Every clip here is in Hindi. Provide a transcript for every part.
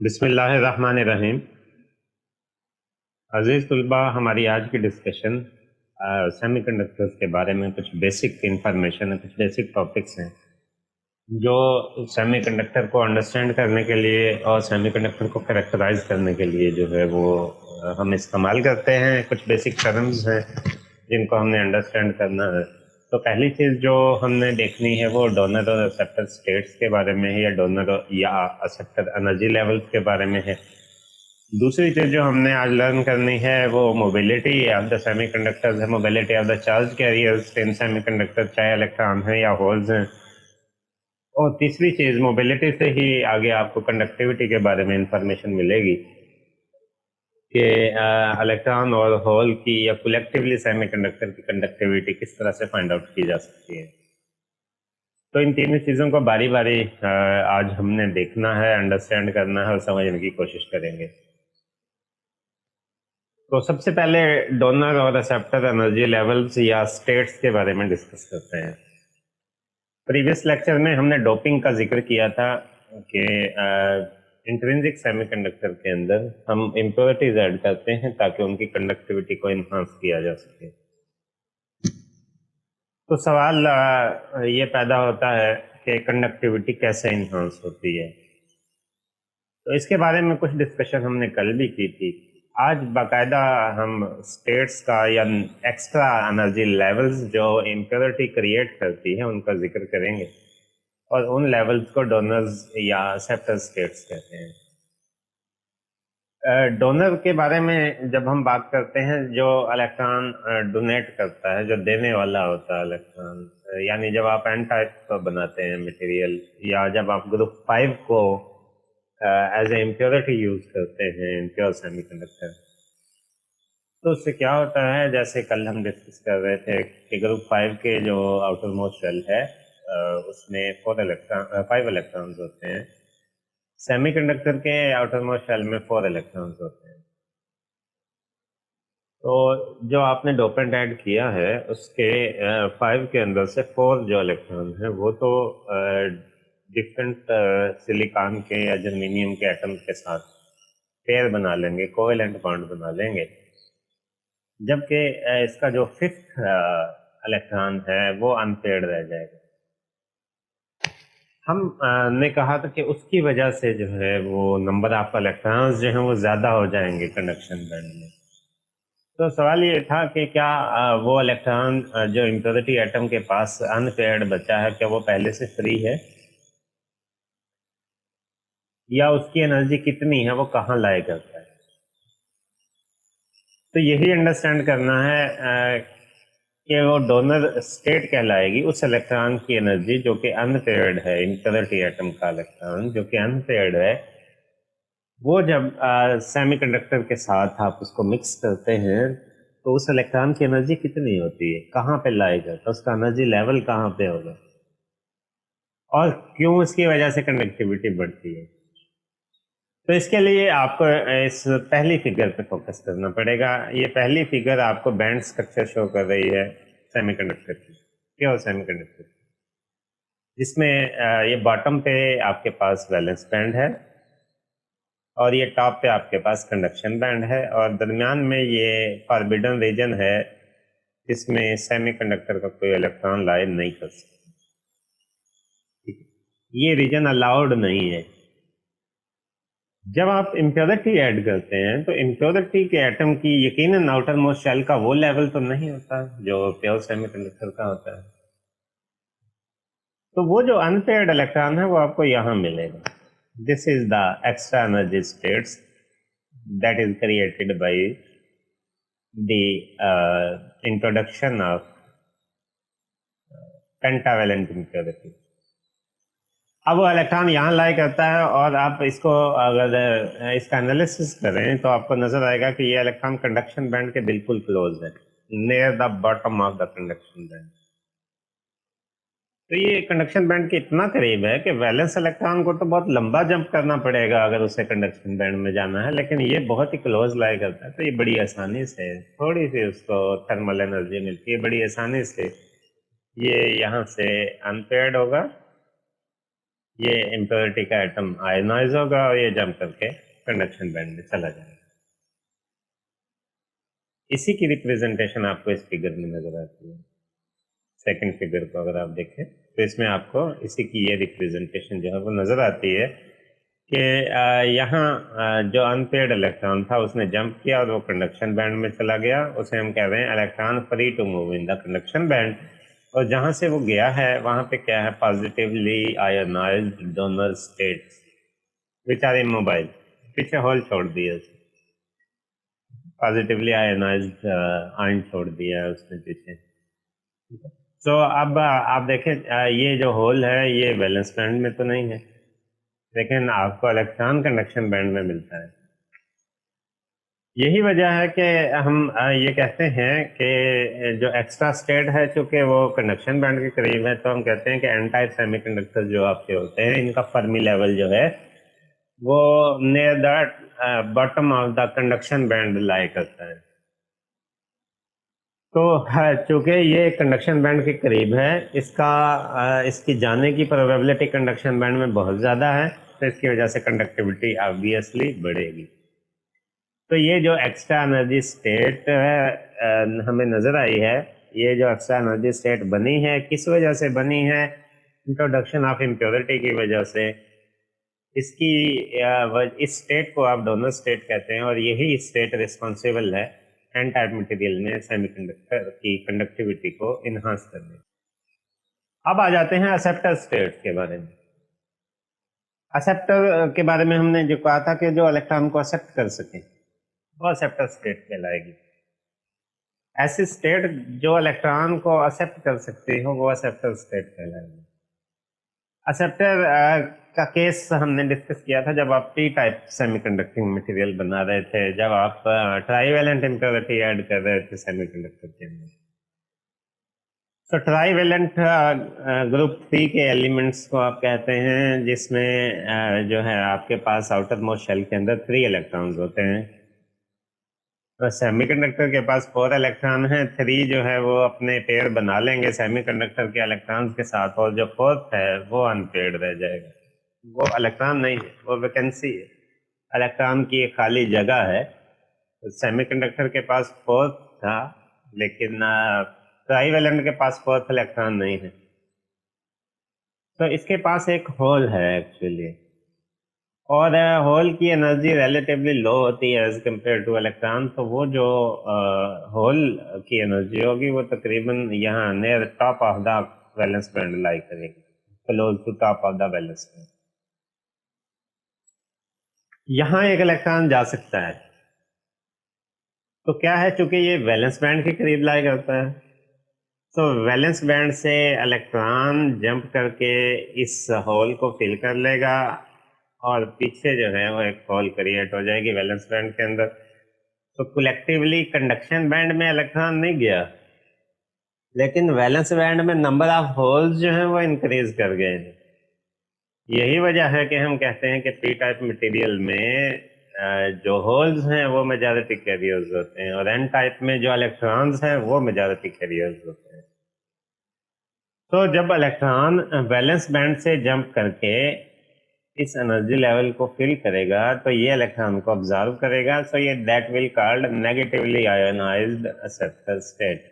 बिस्मिल्लाहिर्रहमानिर्रहीम। अज़ीज़ तुलबा, हमारी आज की डिस्कशन सेमीकंडक्टर्स के बारे में कुछ बेसिक इंफॉर्मेशन है, कुछ बेसिक टॉपिक्स हैं जो सेमीकंडक्टर को अंडरस्टैंड करने के लिए और सेमीकंडक्टर को कैरेक्टराइज करने के लिए जो है वो हम इस्तेमाल करते हैं। कुछ बेसिक टर्म्स हैं जिनको हमने अंडरस्टैंड करना है। तो पहली चीज़ जो हमने देखनी है वो डोनर और एक्सेप्टर स्टेट्स के बारे में है, या डोनर या एक्सेप्टर एनर्जी लेवल्स के बारे में है। दूसरी चीज़ जो हमने आज लर्न करनी है वो मोबिलिटी ऑफ द सेमीकंडक्टर्स है, mobility of the charge carriers in semiconductor, चाहे इलेक्ट्रॉन है या होल्स हैं। और तीसरी चीज़, मोबिलिटी से ही आगे आपको कंडक्टिविटी के बारे में इंफॉर्मेशन मिलेगी कि इलेक्ट्रॉन और होल की या कलेक्टिवली सेमीकंडक्टर की कंडक्टिविटी किस तरह से फाइंड आउट की जा सकती है। तो इन तीनों चीज़ों को बारी बारी आज हमने देखना है, अंडरस्टैंड करना है और समझने की कोशिश करेंगे। तो सबसे पहले डोनर और एक्सेप्टर एनर्जी लेवल्स या स्टेट्स के बारे में डिस्कस करते हैं। प्रीवियस लेक्चर में हमने डोपिंग का जिक्र किया था कि इंट्रिंसिक सेमीकंडक्टर के अंदर हम इम्प्योरिटीज ऐड करते हैं ताकि उनकी कंडक्टिविटी को इन्हांस किया जा सके। तो सवाल ये पैदा होता है कि कंडक्टिविटी कैसे इन्हांस होती है। तो इसके बारे में कुछ डिस्कशन हमने कल भी की थी। आज बाकायदा हम स्टेट्स का या एक्स्ट्रा एनर्जी लेवल्स जो इम्प्योरिटी क्रिएट करती है उनका जिक्र करेंगे, और उन लेवल्स को डोनर्स या एक्सेप्टर स्टेट्स कहते हैं। डोनर के बारे में जब हम बात करते हैं, जो इलेक्ट्रॉन डोनेट करता है, जो देने वाला होता है इलेक्ट्रॉन, यानी जब आप एन टाइप बनाते हैं मटेरियल, या जब आप ग्रुप 5 को एज ए इम्प्योरिटी यूज करते हैं इम्प्योर सेमीकंडक्टर, तो उससे क्या होता है, जैसे कल हम डिस्कस कर रहे थे कि ग्रुप 5 के जो आउटर मोस्ट शेल है उसमें 5 इलेक्ट्रॉन्स होते हैं। सेमीकंडक्टर के आउटर मोस्ट शेल में 4 इलेक्ट्रॉन्स होते हैं। तो जो आपने डोपेंट ऐड किया है उसके 5 के अंदर से 4 जो इलेक्ट्रॉन है वो तो डिफरेंट सिलिकॉन के या जर्मेनियम के एटम के साथ पेयर बना लेंगे, कोवेलेंट बॉन्ड बना लेंगे, जबकि इसका जो 5th इलेक्ट्रॉन है वो अनपेयर्ड रह जाएगा। हम ने कहा था कि उसकी वजह से जो है वो नंबर ऑफ इलेक्ट्रॉन्स जो हैं वो ज़्यादा हो जाएंगे कंडक्शन बैंड में। तो सवाल ये था कि क्या वो इलेक्ट्रॉन जो इम्प्योरिटी एटम के पास अनपेयर्ड बचा है, क्या वो पहले से फ्री है, या उसकी एनर्जी कितनी है, वो कहाँ लाया करता है। तो यही अंडरस्टैंड करना है कि वो डोनर स्टेट कहलाएगी उस इलेक्ट्रॉन की एनर्जी जो कि अनपेयर्ड है। इम्प्योरिटी एटम का इलेक्ट्रॉन जो कि अनपेयर्ड है, वो जब सेमीकंडक्टर के साथ आप उसको मिक्स करते हैं तो उस इलेक्ट्रॉन की एनर्जी कितनी होती है, कहाँ पे लाएगा, तो उसका एनर्जी लेवल कहाँ पे होगा, और क्यों इसकी वजह से कंडक्टिविटी बढ़ती है। तो इसके लिए आपको इस पहली फिगर पे फोकस करना पड़ेगा। ये पहली फिगर आपको बैंड स्ट्रक्चर शो कर रही है सेमीकंडक्टर की, प्योर सेमीकंडक्टर, जिसमें ये बॉटम पे आपके पास वैलेंस बैंड है और ये टॉप पे आपके पास कंडक्शन बैंड है, और दरमियान में ये फॉरबिडन रीजन है जिसमें सेमीकंडक्टर का कोई इलेक्ट्रॉन लाई नहीं कर सकता। ठीक है, ये रीजन अलाउड नहीं है। जब आप इम्प्योरिटी ऐड करते हैं तो इम्प्योरिटी के एटम की यकीनन आउटर मोस्ट शेल का वो लेवल तो नहीं होता जो प्योर सेमीकंडक्टर का होता है। तो वो जो अनपेयर्ड इलेक्ट्रॉन है वो आपको यहाँ मिलेगा। This is the extra energy states that is created by the introduction of pentavalent impurity. अब वो इलेक्ट्रॉन यहाँ लाई करता है, और आप इसको अगर इसका एनालिसिस करें तो आपको नजर आएगा कि ये इलेक्ट्रॉन कंडक्शन बैंड के बिल्कुल क्लोज है, near the bottom of the conduction band. तो ये कंडक्शन बैंड के इतना करीब है कि वैलेंस इलेक्ट्रॉन को तो बहुत लंबा जंप करना पड़ेगा अगर उसे कंडक्शन बैंड में जाना है, लेकिन ये बहुत ही क्लोज लाई करता है। तो ये बड़ी आसानी से, थोड़ी सी उसको थर्मल एनर्जी मिलती है, बड़ी आसानी से ये यहाँ से अनपेयर्ड होगा, ये इम्प्योरिटी का एटम आयनाइज होगा और ये जंप करके कंडक्शन बैंड में चला जाएगा। इसी की रिप्रेजेंटेशन आपको इस फिगर में नजर आती है। सेकंड फिगर को अगर आप देखें तो इसमें आपको इसी की ये रिप्रेजेंटेशन जो है वो नजर आती है कि यहाँ जो अनपेयर्ड इलेक्ट्रॉन था उसने जंप किया और वो कंडक्शन बैंड में चला गया, उसे हम कह रहे हैं electron free to move in the conduction band. और जहाँ से वो गया है वहाँ पे क्या है, positively ionised donor states which are immobile, पीछे होल छोड़ दिया, पॉजिटिवली आयोनाइज्ड आयन छोड़ दिया है उसने पीछे। तो अब आप देखें ये जो होल है ये वैलेंस बैंड में तो नहीं है, लेकिन आपको इलेक्ट्रॉन कंडक्शन बैंड में मिलता है। यही वजह है कि हम ये कहते हैं कि जो एक्स्ट्रा स्टेट है चूंकि वो कंडक्शन बैंड के करीब है, तो हम कहते हैं कि एन टाइप सेमीकंडक्टर जो आपके होते हैं इनका फर्मी लेवल जो है वो near the bottom of the conduction band lie करता है। तो चूंकि ये कंडक्शन बैंड के करीब है, इसकी जाने की प्रोबेबिलिटी कंडक्शन बैंड में बहुत ज़्यादा है, तो इसकी वजह से कंडक्टिविटी ऑब्वियसली बढ़ेगी। तो ये जो एक्स्ट्रा एनर्जी स्टेट हमें नज़र आई है, ये जो एक्स्ट्रा एनर्जी स्टेट बनी है किस वजह से बनी है, इंट्रोडक्शन ऑफ इम्प्योरिटी की वजह से। इस स्टेट को आप डोनर स्टेट कहते हैं और यही स्टेट रिस्पॉन्सिबल है एन टाइप मटेरियल में सेमीकंडक्टर की कंडक्टिविटी को इन्हांस करने। अब आ जाते हैं एक्सेप्टर स्टेट के बारे में। एक्सेप्टर के बारे में हमने जो कहा था कि जो इलेक्ट्रॉन को एक्सेप्ट कर सके वो एक्सेप्टर स्टेट कहलाएगी। ऐसी स्टेट जो इलेक्ट्रॉन को एक्सेप्ट कर सकती हो वो एक्सेप्टर स्टेट कहलाएगी। एक्सेप्टर का केस हमने डिस्कस किया था जब आप पी टाइप सेमीकंडक्टिंग मटेरियल बना रहे थे, जब आप ट्राईवैलेंट इम्प्योरिटी ऐड कर रहे थे सेमीकंडक्टर के अंदर। तो ट्राईवैलेंट ग्रुप 3 के एलिमेंट्स को आप कहते हैं जिसमें जो है आपके पास आउटर मोस्ट शेल के अंदर 3 इलेक्ट्रॉन्स होते हैं। तो सेमीकंडक्टर के पास 4 इलेक्ट्रॉन हैं, 3 जो है वो अपने पेयर बना लेंगे सेमीकंडक्टर के इलेक्ट्रॉन्स के साथ, और जो 4th है वो अनपेयर्ड रह जाएगा। वो इलेक्ट्रॉन नहीं है, वो वैकेंसी है, इलेक्ट्रॉन की एक खाली जगह है। तो सेमीकंडक्टर के पास 4th था, लेकिन ट्राईवैलेंट के पास 4th इलेक्ट्रॉन नहीं है, तो इसके पास एक होल है एक्चुअली, और होल की एनर्जी रिलेटिवली लो होती है एज कम्पेयर टू इलेक्ट्रॉन। तो वो जो होल की एनर्जी होगी वो तकरीबन यहाँ near top of the valence band lie करेगी, close to top of the valence band. यहाँ एक इलेक्ट्रॉन जा सकता है, तो क्या है, चूंकि ये वैलेंस बैंड के करीब लाई करता है, तो वैलेंस बैंड से इलेक्ट्रॉन जंप करके इस होल को फिल कर लेगा और पीछे जो है वो एक होल क्रिएट हो जाएगी वैलेंस बैंड के अंदर। तो कलेक्टिवली कंडक्शन बैंड में इलेक्ट्रॉन नहीं गया, लेकिन वैलेंस बैंड में नंबर ऑफ होल्स जो हैं वो इंक्रीज कर गए हैं। यही वजह है कि हम कहते हैं कि पी टाइप मटेरियल में जो होल्स हैं वो मेजॉरिटी कैरियर्स होते हैं, और एन टाइप में जो इलेक्ट्रॉन्स हैं वो मेजॉरिटी कैरियर्स होते हैं। तो जब इलेक्ट्रॉन वैलेंस बैंड से जंप करके इस एनर्जी लेवल को फिल करेगा तो ये इलेक्ट्रॉन को ऑब्जर्व करेगा, सो ये that will called negatively ionised acceptor state.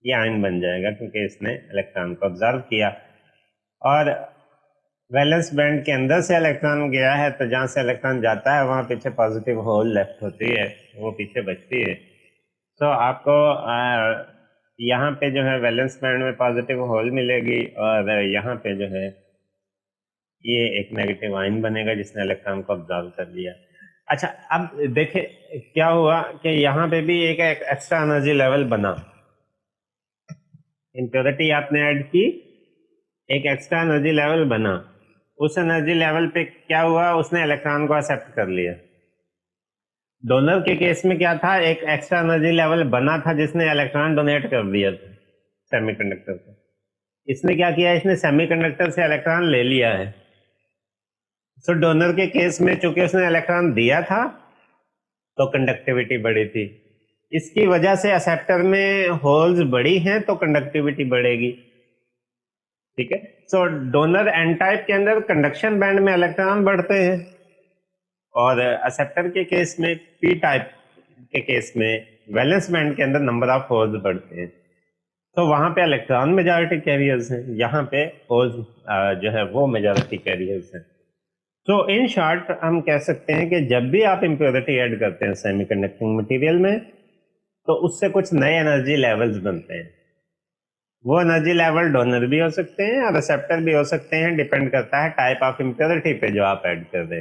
ये आयन बन जाएगा क्योंकि इसने इलेक्ट्रॉन को ऑब्जर्व किया, और वैलेंस बैंड के अंदर से इलेक्ट्रॉन गया है तो जहाँ से इलेक्ट्रॉन जाता है वहाँ पीछे पॉजिटिव होल लेफ्ट होती है, वो पीछे बचती है। तो आपको यहाँ पे जो है वैलेंस बैंड में पॉजिटिव होल मिलेगी, और यहाँ पे जो है ये एक नेगेटिव आयन बनेगा जिसने इलेक्ट्रॉन को ऑब्जर्व कर लिया। अच्छा, अब देखें क्या हुआ कि यहाँ पे भी एक एक्स्ट्रा एनर्जी लेवल बना, इम्प्योरिटी आपने ऐड की, एक एक्स्ट्रा एनर्जी लेवल बना। उस एनर्जी लेवल पे क्या हुआ, उसने इलेक्ट्रॉन को एक्सेप्ट कर लिया। डोनर के केस में क्या था, एक एक्स्ट्रा एनर्जी लेवल बना था जिसने इलेक्ट्रॉन डोनेट कर दिया था सेमीकंडक्टर को। इसने क्या किया, इसने सेमीकंडक्टर से इलेक्ट्रॉन ले लिया है। तो डोनर के केस में चूंकि उसने इलेक्ट्रॉन दिया था तो कंडक्टिविटी बढ़ी थी, इसकी वजह से एक्सेप्टर में होल्स बड़ी हैं तो कंडक्टिविटी बढ़ेगी। ठीक है। सो डोनर एन टाइप के अंदर कंडक्शन बैंड में इलेक्ट्रॉन बढ़ते हैं, और एक्सेप्टर के केस में, पी टाइप के केस में, वैलेंस बैंड के अंदर नंबर ऑफ होल्स बढ़ते हैं। तो वहां पे इलेक्ट्रॉन मेजॉरिटी कैरियर्स हैं, यहाँ पे होल्स जो है वो मेजॉरिटी कैरियर्स हैं। तो इन शॉर्ट हम कह सकते हैं कि जब भी आप इम्प्योरिटी ऐड करते हैं सेमीकंडक्टिंग मटेरियल में, तो उससे कुछ नए एनर्जी लेवल्स बनते हैं। वो एनर्जी लेवल डोनर भी हो सकते हैं और रिसेप्टर भी हो सकते हैं, डिपेंड करता है टाइप ऑफ इम्प्योरिटी पे जो आप ऐड कर रहे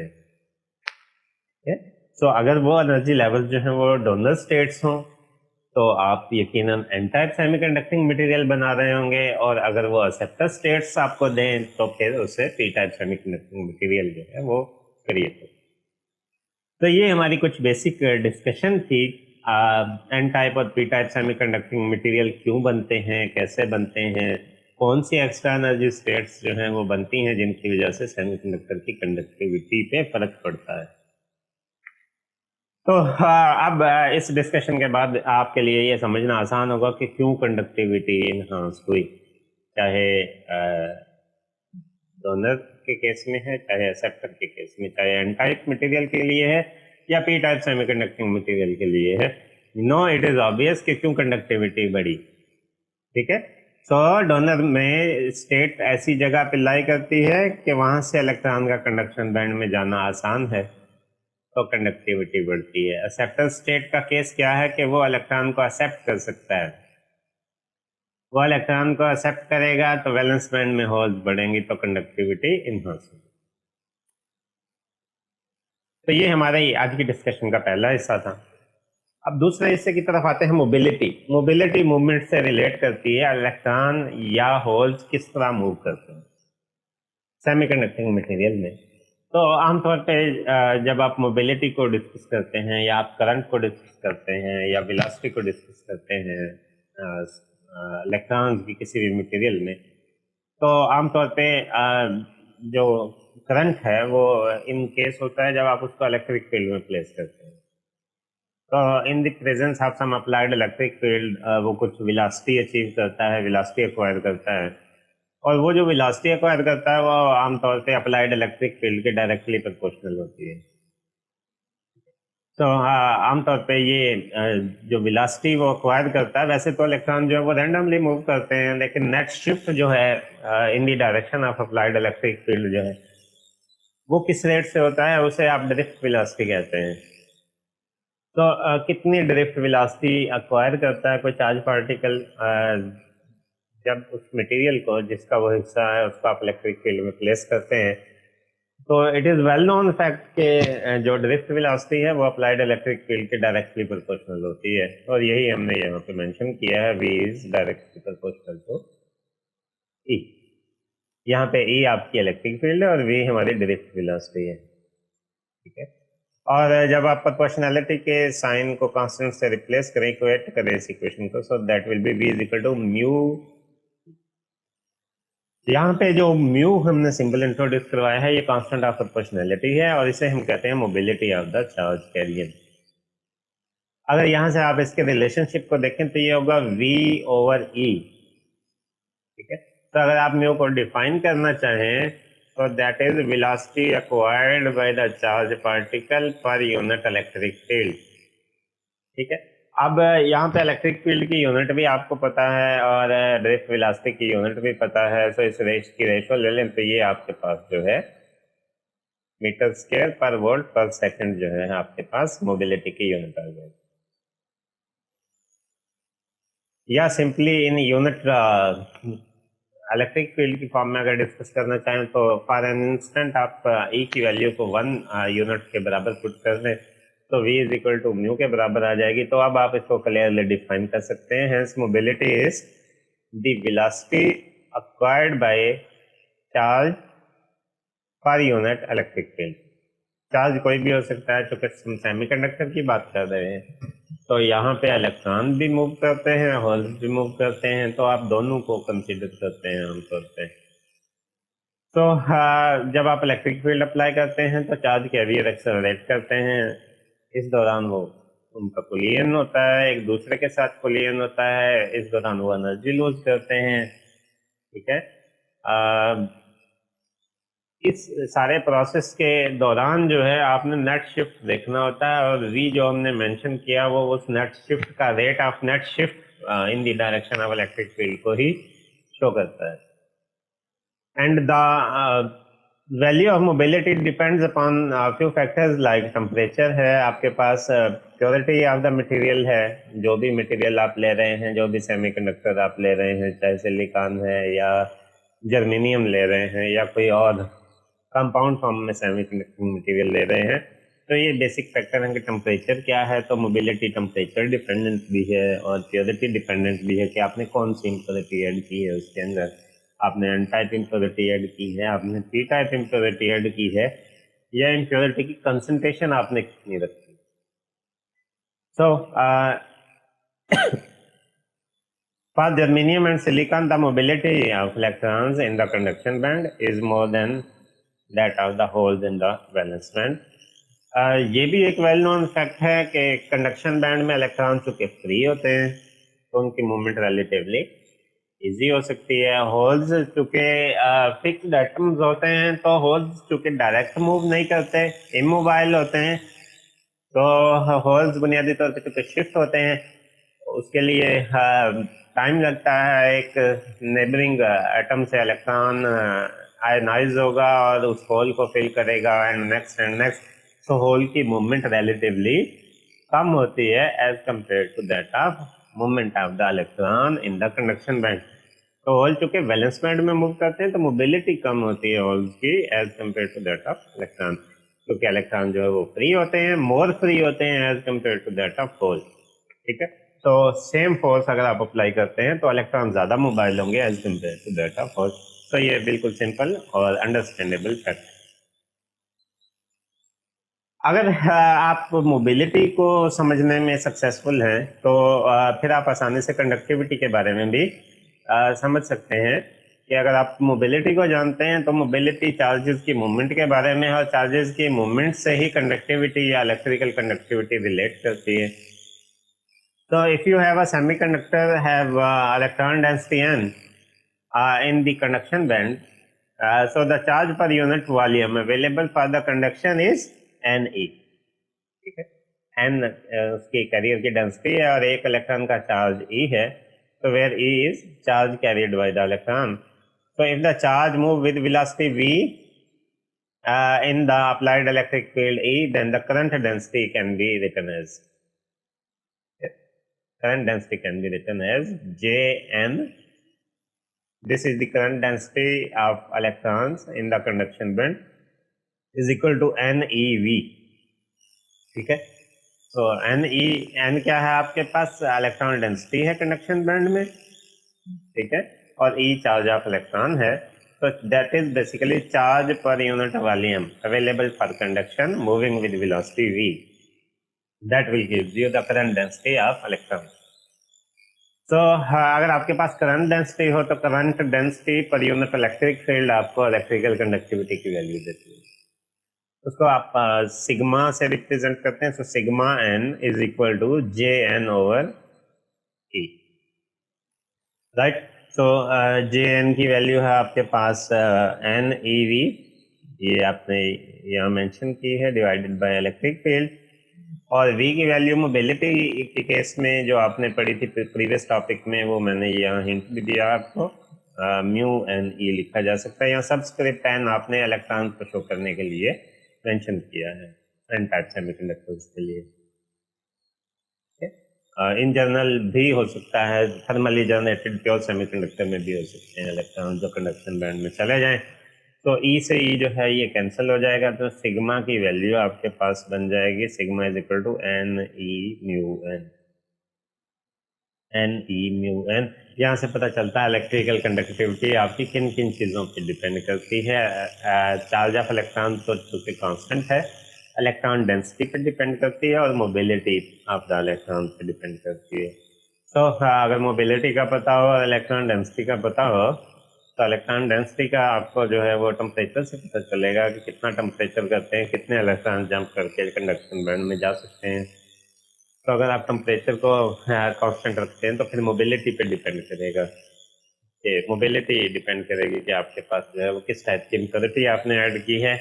हैं। सो अगर वो एनर्जी लेवल जो है वो डोनर स्टेट्स हों, तो आप यकीनन एन टाइप सेमीकंडक्टिंग मटेरियल बना रहे होंगे, और अगर वो एक्सेप्टर स्टेट्स आपको दें तो फिर उसे पी टाइप सेमीकंडक्टिंग मटेरियल जो है वो क्रिएट हो। तो ये हमारी कुछ बेसिक डिस्कशन थी, एन टाइप और पी टाइप सेमीकंडक्टिंग मटेरियल क्यों बनते हैं, कैसे बनते हैं, कौन सी एक्स्ट्रा एनर्जी स्टेट्स जो हैं वो बनती हैं जिनकी वजह से सेमीकंडक्टर की कंडक्टिविटी पे फर्क पड़ता है। तो अब इस डिस्कशन के बाद आपके लिए ये समझना आसान होगा कि क्यों कंडक्टिविटी इनहांस हुई, चाहे डोनर के केस में है, चाहे एक्सेप्टर के केस में, चाहे एन टाइप मटेरियल के लिए है या पी टाइप सेमीकंडक्टिंग मटेरियल के लिए है। नो, इट इज ऑब्वियस कि क्यों कंडक्टिविटी बढ़ी। ठीक है। सो डोनर में स्टेट ऐसी जगह पे लाई करती है कि वहां से इलेक्ट्रॉन का कंडक्शन बैंड में जाना आसान है, तो कंडक्टिविटी बढ़ती है। एक्सेप्टर स्टेट का केस क्या है कि वो इलेक्ट्रॉन को एक्सेप्ट कर सकता है, वो इलेक्ट्रॉन को एक्सेप्ट करेगा तो वैलेंस बैंड में होल्स बढ़ेंगी, तो कंडक्टिविटी इनहांस होगी। तो ये हमारे आज की डिस्कशन का पहला हिस्सा था। अब दूसरे हिस्से की तरफ आते हैं, मोबिलिटी। मोबिलिटी मूवमेंट से रिलेट करती है, इलेक्ट्रॉन या होल्स किस तरह मूव करते हैं सेमीकंडक्टिंग मटेरियल में। तो आमतौर पे जब आप मोबिलिटी को डिस्कस करते हैं, या आप करंट को डिस्कस करते हैं, या वेलोसिटी को डिस्कस करते हैं इलेक्ट्रॉन्स की किसी भी मटेरियल में, तो आमतौर पे जो करंट है वो इन केस होता है जब आप उसको इलेक्ट्रिक फील्ड में प्लेस करते हैं। तो in the presence of some applied electric field वो कुछ वेलोसिटी अचीव करता है, वेलोसिटी एक्वायर करता है, और वो जो वेलोसिटी एक्वायर करता है वो आमतौर पे अप्लाइड इलेक्ट्रिक फील्ड के डायरेक्टली प्रोपोर्शनल होती है। तो आमतौर पे ये जो वेलोसिटी वो एक्वायर करता है, वैसे तो इलेक्ट्रॉन जो है वो रैंडमली मूव करते हैं, लेकिन नेट शिफ्ट जो है in the direction of applied electric field जो है वो किस रेट से होता है, उसे आप ड्रिफ्ट वेलोसिटी कहते हैं। तो कितनी ड्रिफ्ट वेलोसिटी एक्वायर करता है कोई चार्ज पार्टिकल जब उस मटेरियल को जिसका वो हिस्सा है उसको आप इलेक्ट्रिक फील्ड में प्लेस करते हैं, तो it is well known fact कि जो ड्रिफ्ट वेलोसिटी है वो अप्लाइड इलेक्ट्रिक फील्ड के डायरेक्टली प्रोपोर्शनल होती है, और यही हमने यहाँ पे मेंशन किया है, v is directly proportional to e। यहाँ पे e आपकी इलेक्ट्रिक फील्ड है और v हमारी ड्रिफ्ट वेलोसिटी है। ठीक है। और जब आप प्रोपोर्शनैलिटी के साइन को कांस्टेंट से रिप्लेस करें, इक्वेट करें इस इक्वेशन को, so that will be v is equal to mu. यहाँ पे जो म्यू हमने सिंबल इंट्रोड्यूस करवाया है ये कांस्टेंट ऑफ प्रोपोर्शनैलिटी है, और इसे हम कहते हैं mobility of the charge carrier. अगर यहाँ से आप इसके रिलेशनशिप को देखें तो ये होगा v ओवर e। ठीक है। तो अगर आप म्यू को डिफाइन करना चाहें तो that is velocity acquired by the charge particle पर यूनिट इलेक्ट्रिक फील्ड। ठीक है। अब यहाँ पे इलेक्ट्रिक फील्ड की यूनिट भी आपको पता है और ड्रिफ्ट वेलोसिटी की यूनिट भी पता है, तो इस रेश की रेशो ले लें तो ये आपके पास जो है मीटर स्क्वायर पर वोल्ट पर सेकंड जो है आपके पास मोबिलिटी की यूनिट आ जाएगी। या simply in unit electric field की फॉर्म में अगर डिस्कस करना चाहें तो फॉर एन इंस्टेंट आप ई की वैल्यू को 1 यूनिट के बराबर पुट कर दें तो v is equal to mu के बराबर आ जाएगी। तो अब आप इसको क्लियरली डिफाइन कर सकते हैं, hence mobility is the velocity acquired by charge पर यूनिट इलेक्ट्रिक फील्ड। चार्ज कोई भी हो सकता है, चूंकि हम सेमीकंडक्टर की बात कर रहे हैं तो यहाँ पे इलेक्ट्रॉन भी मूव करते हैं, होल्स भी मूव करते हैं, तो आप दोनों को कंसीडर करते हैं आमतौर पे। तो जब आप इलेक्ट्रिक फील्ड अप्लाई करते हैं तो चार्ज कैरियर एक्सेलरेट करते हैं, इस दौरान वो उनका कोलिजन होता है, एक दूसरे के साथ कोलिजन होता है, इस दौरान वो एनर्जी लूज करते हैं। ठीक है। इस सारे प्रोसेस के दौरान जो है आपने नेट शिफ्ट देखना होता है, और वी जो हमने मेंशन किया वो उस नेट शिफ्ट का rate of net shift in the direction of electric field को ही शो करता है. And the value of mobility depends upon few factors like temperature है आपके पास, प्योरिटी ऑफ द मटेरियल है, जो भी मटेरियल आप ले रहे हैं, जो भी सेमीकंडक्टर आप ले रहे हैं, चाहे सिलिकॉन है या जर्मेनियम ले रहे हैं या कोई और कंपाउंड फॉर्म में सेमीकंडक्टर मटेरियल ले रहे हैं. तो ये बेसिक फैक्टर है कि टेम्परेचर क्या है. तो मोबिलिटी टेम्परेचर डिपेंडेंट भी है और प्योरिटी डिपेंडेंट भी है कि आपने कौन सी इम्प्योरिटी ऐड की है उसके अंदर. आपने एन टाइप इम्प्योरिटी ऐड की है, आपने पी टाइप इम्प्योरिटी ऐड की है, या इम्प्योरिटी की कंसंट्रेशन आपने कितनी रखी. सो for germanium and silicon, the mobility of electrons in the conduction band is more than that of the holes in the valence band. ये भी एक वेल नोन फैक्ट है कि कंडक्शन बैंड में इलेक्ट्रॉन चूंकि फ्री होते हैं तो उनकी मूवमेंट रिलेटिवली इजी हो सकती है. होल्स चूंकि फिक्स्ड एटम्स होते हैं तो होल्स चूंकि डायरेक्ट मूव नहीं करते, इमोबाइल होते हैं, तो होल्स बुनियादी तौर पर चूंकि शिफ्ट होते हैं उसके लिए टाइम लगता है. एक नेबरिंग एटम से इलेक्ट्रॉन आयनाइज होगा और उस होल को फिल करेगा एंड नेक्स्ट. सो होल की मूवमेंट रिलेटिवली कम होती है as compared to that of movement of the electron in the conduction band. तो होल चूंकि वैलेंस बैंड में मूव करते हैं तो मोबिलिटी कम होती है होल्स की as compared to that of electron, क्योंकि इलेक्ट्रॉन जो है वो फ्री होते हैं, मोर फ्री होते हैं as compared to that of hole. ठीक है, तो सेम फोर्स अगर आप अप्लाई करते हैं तो इलेक्ट्रॉन ज्यादा मोबाइल होंगे as compared to that of hole. तो ये बिल्कुल सिंपल और अंडरस्टैंडेबल फैक्ट. अगर आप मोबिलिटी को समझने में सक्सेसफुल हैं तो फिर आप आसानी से कंडक्टिविटी के बारे में भी समझ सकते हैं कि अगर आप मोबिलिटी को जानते हैं तो मोबिलिटी चार्जेस की मूवमेंट के बारे में, और चार्जेस की मूवमेंट से ही कंडक्टिविटी या इलेक्ट्रिकल कंडक्टिविटी रिलेट करती है. So if you have a semiconductor have electron density n in the conduction band, so the charge per unit volume available for the conduction is Ne. ठीक है, n उसकी कैरियर की डेंसिटी है और एक इलेक्ट्रॉन का चार्ज E है. तो where E is charge carried by the electron. So if the charge move with velocity v in the applied electric field E, then the current density can be written as current density can be written as Jn. This is the current density of electrons in the conduction band is equal to NeV. ठीक है, तो n क्या है आपके पास, इलेक्ट्रॉन डेंसिटी है कंडक्शन बैंड में. ठीक है, और E चार्ज ऑफ इलेक्ट्रॉन है. तो that is basically charge per unit volume available for conduction moving with velocity v. That will give you the current density of electron. तो अगर आपके पास करंट डेंसिटी हो तो current density per unit electric field आपको इलेक्ट्रिकल कंडक्टिविटी की वैल्यू देती है. उसको आप सिग्मा से रिप्रेजेंट करते हैं. So sigma n is equal to j n over e. Right, so j n की वैल्यू है आपके पास एन ई वी, ये आपने यहाँ मेंशन की है, डिवाइडेड बाय इलेक्ट्रिक फील्ड. और v की वैल्यू मोबिलिटी के केस में जो आपने पढ़ी थी प्रीवियस टॉपिक में, वो मैंने यहाँ हिंट भी दिया आपको, म्यू एन ई लिखा जा सकता है. यहाँ सबस्क्रिप्ट एन आपने इलेक्ट्रॉन को शो करने के लिए मेंशन किया है एन टाइप सेमीकंडक्टर्स के लिए. इन जनरल भी हो सकता है, थर्मली जनरेटेड प्योर सेमीकंडक्टर में भी हो सकते हैं इलेक्ट्रॉन जो कंडक्शन बैंड में चले जाएं. तो E से E जो है ये कैंसिल हो जाएगा, तो सिग्मा की वैल्यू आपके पास बन जाएगी sigma is equal to n e mu n. N e mu n, यहाँ से पता चलता है इलेक्ट्रिकल कंडक्टिविटी आपकी किन किन चीज़ों पर डिपेंड करती है. चार्ज ऑफ इलेक्ट्रॉन तो चूँकि कांस्टेंट है, इलेक्ट्रॉन डेंसिटी पर डिपेंड करती है और मोबिलिटी ऑफ द इलेक्ट्रॉन पर डिपेंड करती है. तो अगर मोबिलिटी का पता हो और इलेक्ट्रॉन डेंसिटी का पता हो तो इलेक्ट्रॉन डेंसिटी का आपको जो है वो टेम्परेचर से पता चलेगा कि कितना टेम्परेचर करते हैं, कितने इलेक्ट्रॉन जंप करके कंडक्शन बैंड में जा सकते हैं. तो अगर आप टेम्परेचर को कांस्टेंट रखते हैं तो फिर मोबिलिटी पे डिपेंड करेगा. कि मोबिलिटी डिपेंड करेगी कि आपके पास जो है वो किस टाइप की इम्प्योरिटी आपने ऐड की है,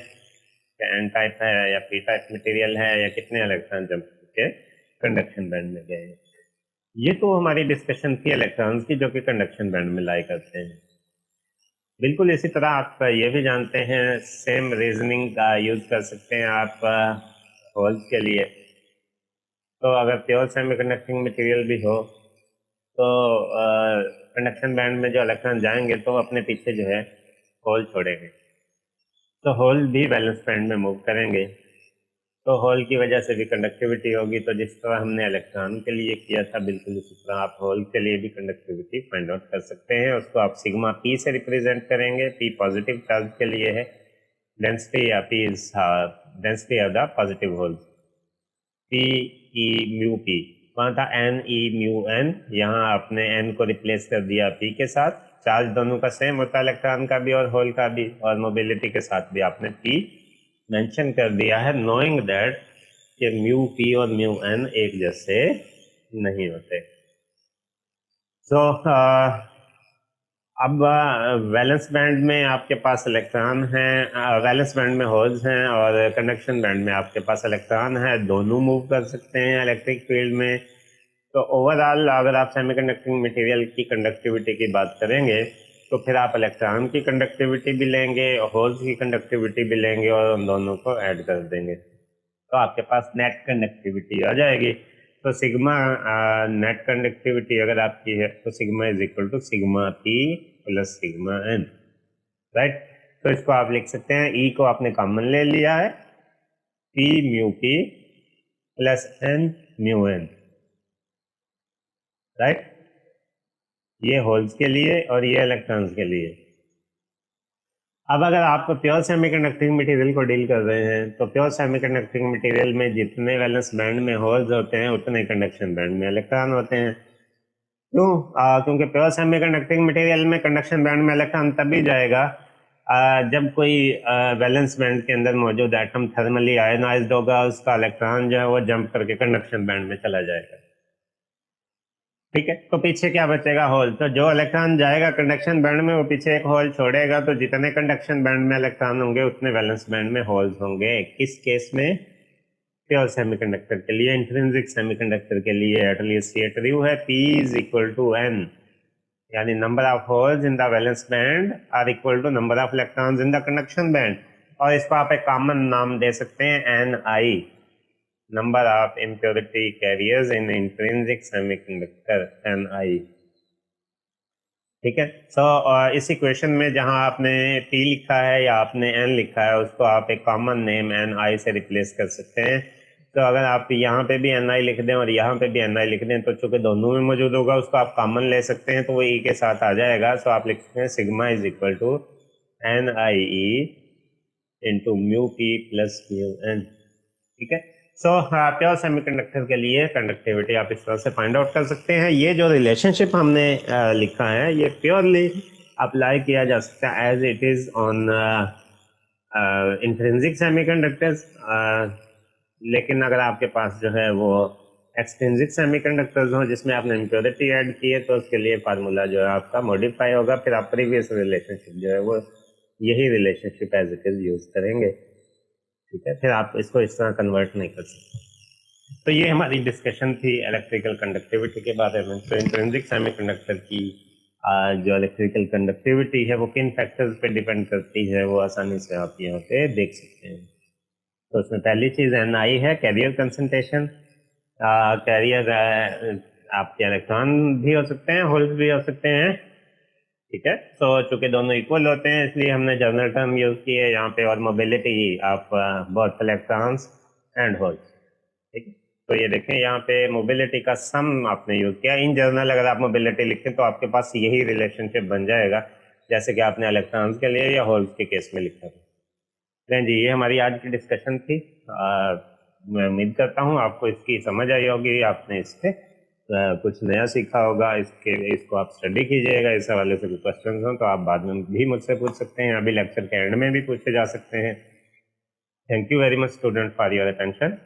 एन टाइप है या पी टाइप मटेरियल है, या कितने इलेक्ट्रॉन जंप के कंडक्शन बैंड में गए। ये तो हमारी डिस्कशन थी इलेक्ट्रॉन्स की जो कि कंडक्शन बैंड में लाई करते हैं। बिल्कुल इसी तरह आप ये भी जानते हैं, सेम रीजनिंग का यूज कर सकते हैं आप होल्स के लिए। तो अगर प्योर सेमीकंडक्टिंग मटेरियल भी हो तो कंडक्शन बैंड में जो इलेक्ट्रॉन जाएंगे तो अपने पीछे जो है होल छोड़ेंगे, तो होल भी वैलेंस बैंड में मूव करेंगे, तो होल की वजह से भी कंडक्टिविटी होगी। तो जिस तरह हमने इलेक्ट्रॉन के लिए किया था, बिल्कुल उसी तरह आप होल के लिए भी कंडक्टिविटी फाइंड आउट कर सकते हैं। उसको आप सिग्मा पी से रिप्रेजेंट करेंगे। पी पॉजिटिव चार्ज के लिए है, डेंसिटी या p is density of the positive hole. P e mu p वहाँ था एन ई म्यू एन, यहाँ आपने एन को रिप्लेस कर दिया पी के साथ। चार्ज दोनों का सेम होता है, इलेक्ट्रॉन का भी और होल का भी, और मोबिलिटी के साथ भी आपने पी मेंशन कर दिया है, नोइंग दैट कि म्यू पी और म्यू एन एक जैसे नहीं होते। सो अब वैलेंस बैंड में आपके पास इलेक्ट्रॉन हैं, वैलेंस बैंड में होल्स हैं, और कंडक्शन बैंड में आपके पास इलेक्ट्रॉन है। दोनों मूव कर सकते हैं इलेक्ट्रिक फील्ड में। तो ओवरऑल अगर आप सेमीकंडक्टिंग मटेरियल की कंडक्टिविटी की बात करेंगे तो फिर आप इलेक्ट्रॉन की कंडक्टिविटी भी लेंगे, होल्स की कंडक्टिविटी भी लेंगे, और उन दोनों को ऐड कर देंगे, तो आपके पास नेट कंडक्टिविटी आ जाएगी। तो सिग्मा नेट कंडक्टिविटी अगर आपकी है तो sigma is equal to sigma p plus sigma n, right. तो इसको आप लिख सकते हैं, ई को आपने कॉमन ले लिया है, p mu p plus n mu n, right. ये होल्स के लिए और ये इलेक्ट्रॉन्स के लिए। अब अगर आप प्योर सेमीकंडक्टिंग मटेरियल को डील कर रहे हैं तो प्योर सेमीकंडक्टिंग मटेरियल में जितने वैलेंस बैंड में होल्स होते हैं उतने कंडक्शन बैंड में इलेक्ट्रॉन होते हैं। क्यों? क्योंकि प्योर सेमीकंडक्टिंग मटेरियल में कंडक्शन बैंड में इलेक्ट्रॉन तभी जाएगा जब कोई वैलेंस बैंड के अंदर मौजूद एटम थर्मली आयनाइज्ड होगा, उसका इलेक्ट्रॉन जो है वो जंप करके कंडक्शन बैंड में चला जाएगा, ठीक है। तो पीछे क्या बचेगा? होल। तो जो इलेक्ट्रॉन जाएगा कंडक्शन बैंड में वो पीछे एक होल छोड़ेगा, तो जितने कंडक्शन बैंड में इलेक्ट्रॉन होंगे उतने वैलेंस बैंड में होल्स होंगे। किस केस में? प्योर सेमीकंडक्टर के लिए। इंट्रिंसिक सेमीकंडक्टर के लिए एटलीस्ट ये ट्रू है, P is equal to N, यानी number of holes in the valence band are equal to number of electrons in the conduction band. और इसको आप एक कॉमन नाम दे सकते हैं Ni, number of impurity carriers in intrinsic semiconductor, Ni, ठीक है। सो इस इक्वेशन में जहां आपने P लिखा है या आपने N लिखा है, उसको आप एक कॉमन नेम Ni से रिप्लेस कर सकते हैं। तो अगर आप यहाँ पे भी Ni लिख दें और यहाँ पे भी Ni लिख दें तो चूंकि दोनों में मौजूद होगा उसको आप कॉमन ले सकते हैं, तो वो E के साथ आ जाएगा। सो आप लिख सकते हैं sigma is equal to NIE into mu p plus mu n, ठीक है। सो प्योर सेमीकंडक्टर के लिए कंडक्टिविटी आप इस तरह से फाइंड आउट कर सकते हैं। ये जो रिलेशनशिप हमने लिखा है ये प्योरली अप्लाई किया जा सकता है as it is on intrinsic semiconductors, लेकिन अगर आपके पास जो है वो एक्सट्रिंसिक सेमीकंडक्टर्स हो जिसमें आपने इम्प्योरिटी ऐड की है तो उसके लिए फार्मूला जो है आपका मॉडिफाई होगा। फिर आप प्रीवियस रिलेशनशिप जो है वो यही relationship as it is use करेंगे, ठीक है। फिर आप इसको इस तरह कन्वर्ट नहीं कर सकते। तो ये हमारी डिस्कशन थी इलेक्ट्रिकल कंडक्टिविटी के बारे में। तो इंट्रिंसिक सेमीकंडक्टर की जो इलेक्ट्रिकल कंडक्टिविटी है वो किन फैक्टर्स पे डिपेंड करती है वो आसानी से आप यहाँ पे देख सकते हैं। तो उसमें पहली चीज़ Ni है, कैरियर कंसंट्रेशन। कैरियर आपके इलेक्ट्रॉन भी हो सकते हैं, होल्स भी हो सकते हैं, ठीक है। तो चूंकि दोनों इक्वल होते हैं इसलिए हमने जनरल टर्म यूज की है यहाँ पे, और mobility of both electrons and holes, ठीक है। तो ये देखें यहाँ पे मोबिलिटी का सम आपने यूज किया। इन जनरल अगर आप मोबिलिटी लिखें तो आपके पास यही रिलेशनशिप बन जाएगा जैसे कि आपने इलेक्ट्रॉन्स के लिए या होल्स के केस में लिखा था। जी, ये हमारी आज की डिस्कशन थी। मैं उम्मीद करता हूँ आपको इसकी समझ आई होगी, आपने इससे कुछ नया सीखा होगा। इसको आप स्टडी कीजिएगा। इस हवाले से कोई क्वेश्चन हो तो आप बाद में भी मुझसे पूछ सकते हैं, अभी लेक्चर के एंड में भी पूछे जा सकते हैं। Thank you very much student for your attention.